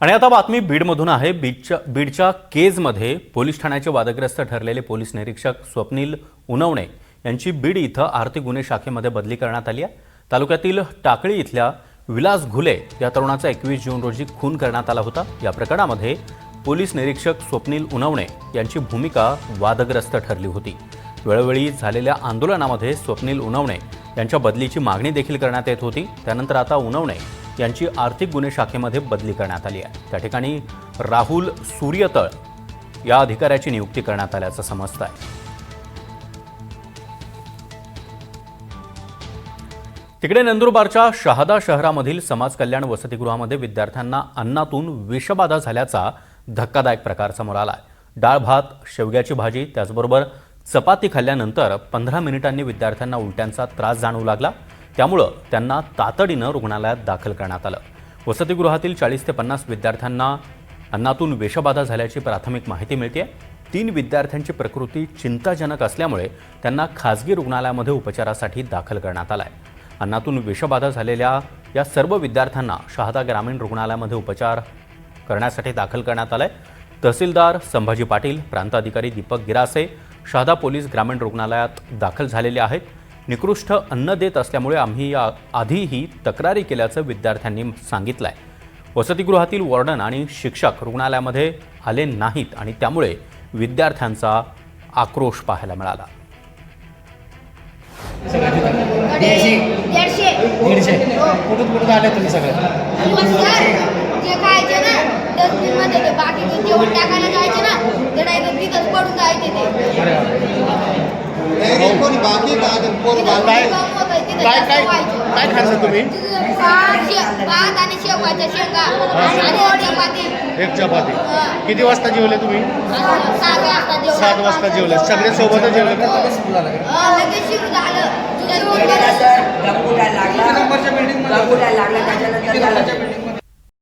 आणि आता बातमी बीडमधून आहे। बीडच्या केजमध्ये पोलीस ठाण्याचे वादग्रस्त ठरलेले पोलीस निरीक्षक स्वप्नील उनवणे यांची बीड इथं आर्थिक गुन्हे शाखेमध्ये बदली करण्यात आली आहे। तालुक्यातील टाकळी इथल्या विलास घुले या तरुणाचा 21 जून रोजी खून करण्यात आला होता। या प्रकरणामध्ये पोलीस निरीक्षक स्वप्नील उनवणे यांची भूमिका वादग्रस्त ठरली होती। वेळोवेळी झालेल्या आंदोलनामध्ये स्वप्नील उनवणे यांच्या बदलीची मागणी देखील करण्यात येत होती। त्यानंतर आता उनवणे यांची आर्थिक गुन्हे शाखेमध्ये बदली करण्यात आली आहे। त्या ठिकाणी राहुल सूर्यतळ या अधिकाऱ्याची नियुक्ती करण्यात आल्याचं समजतं आहे। तिकडे नंदुरबारच्या शहादा शहरामधील समाज कल्याण वसतिगृहामध्ये विद्यार्थ्यांना अन्नातून विषबाधा झाल्याचा धक्कादायक प्रकार समोर आला आहे। डाळ भात, शेवग्याची भाजी त्याचबरोबर चपाती खाल्ल्यानंतर 15 मिनिटांनी विद्यार्थ्यांना उलट्यांचा त्रास जाणवू लागला। त्यामुळे त्यांना तातडीनं रुग्णालयात दाखल करण्यात आलं। वसतिगृहातील 40 ते 50 विद्यार्थ्यांना अन्नातून विषबाधा झाल्याची प्राथमिक माहिती मिळते। 3 विद्यार्थ्यांची प्रकृती चिंताजनक असल्यामुळे त्यांना खासगी रुग्णालयामध्ये उपचारासाठी दाखल करण्यात आलं आहे। अन्नातून विषबाधा झालेल्या या सर्व विद्यार्थ्यांना शहादा ग्रामीण रुग्णालयामध्ये उपचार करण्यासाठी दाखल करण्यात आलं आहे। तहसीलदार संभाजी पाटील, प्रांत अधिकारी दीपक गिरासे शहादा पोलीस ग्रामीण रुग्णालयात दाखल झालेले आहेत। निकृष्ट अन्न देत असल्यामुळे आम्ही आधीही तक्रारी केल्याचं विद्यार्थ्यांनी सांगितलं आहे। वसतिगृहातील वॉर्डन आणि शिक्षक रुग्णालयामध्ये आले नाहीत आणि त्यामुळे विद्यार्थ्यांचा आक्रोश पाहायला मिळाला। कुठून आले तुम्ही सगळे? जे खायचे ना डस्टबिनमध्ये ते बाकी जेवण टाकायला जायचे ना ते डायरेक्ट तिथंच पडून जायचे ते। काय खायचं तुम्ही? भात आणि शेवगाच्या शेंगा आणि चपाती। एक चपाती। किती वाजता जेवले तुम्ही? 7 वाजता जेवले। सगळे सोबतच जेवले का? लगेच सुरू झालं।